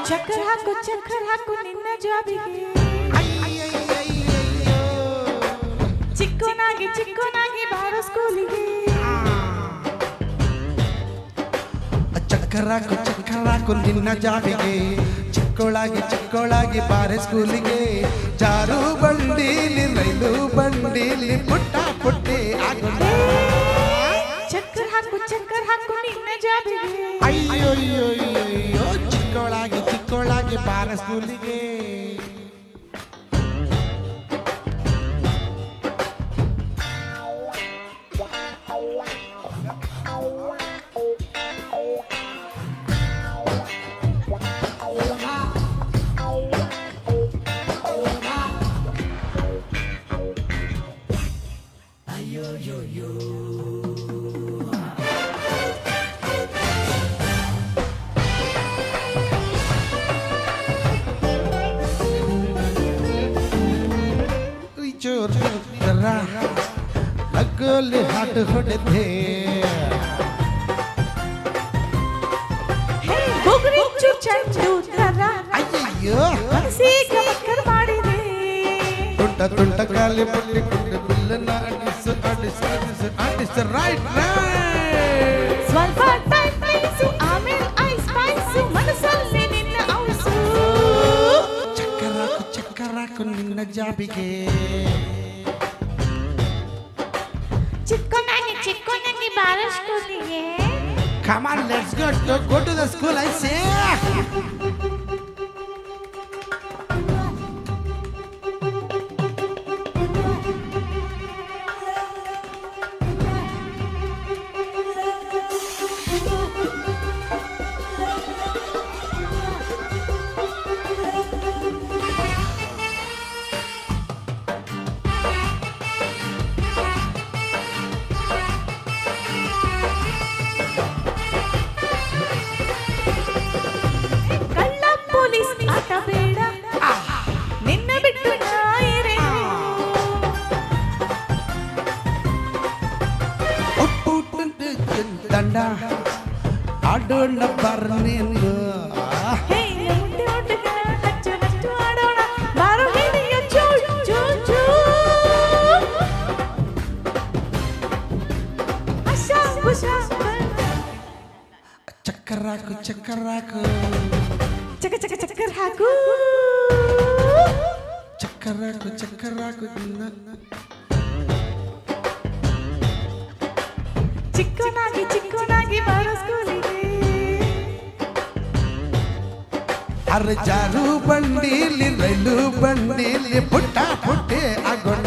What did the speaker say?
ಚಕ್ಕರ್ ಹಾಕು ನಿನ್ನ ಜಾಬಿಗೆ ಚಿಕ್ಕೋನಾಗಿ ಬಾರೋ ಸ್ಕೂಲಿಗೆ ಚಕ್ಕರ್ ಹಾಕು ನಿನ್ನ ಜಾಬಿಗೆ ಚಿಕ್ಕೋಳಾಗಿ ಬಾರೆ ಸ್ಕೂಲಿಗೆ ಜಾರು ಬಂಡೀಲಿ ರೈಲು ಬಂಡೀಲಿ ಪುಟ್ಟ ಪುಟ್ಟಿ ಆಗುತ್ತೆ ಚಕ್ಕರ್ ಹಾಕು ನಿನ್ನ ಜಾಬಿಗೆ ಅಯ್ಯೋ ಚಿಕ್ಕೋಳಾಗಿ ಬಾರೆ ಸ್ಕೂಲಿಗೆ ಲಗ್ಗೋಲಿ ಹಾಡು ಹೊಡೆದೆ ಅಯ್ಯೋ ಮಾಡಿದೆ ತುಂಟ ಕಾಲಿ ಪುಟ್ಟಿ ಬಿಲ್ಲನ್ನ ಆಡಿಸ ರೈಟ್ ಸ್ವಲ್ಪ ಟೈಮ್ ಪ್ಲೀಸು ಆಮೇಲೆ ಐಸ್ ಪಾಯ್ಸು ಮನಸ್ಸಲ್ಲಿ ನಿನ್ನ ಔಸು ಚಕ್ಕರಾಕು ನಿನ್ನ ಜಾಬಿಗೆ ಚಿಕ್ಕೋನಾಗಿ ಬಾರೋ ಸ್ಕೂಲಿಗೆ Come on, let's go to the school, I say. ದಂಡ ಆಡೋಣ ಬರ್ನೇನು ಚಕ್ಕರಾಕು ಚಕ್ಕರ್ ಹಾಕು ಚಕ್ಕರಾಕು ಚಿಕ್ಕೋನಾಗಿ ಬಾರೋ ಸ್ಕೂಲಿಗೆ ಅರೆ ಜಾರು ಬಂಡೀಲಿ ರೈಲು ಬಂಡೀಲಿ ಪುಟ್ಟ ಪುಟ್ಟಿ ಆಗೋಣ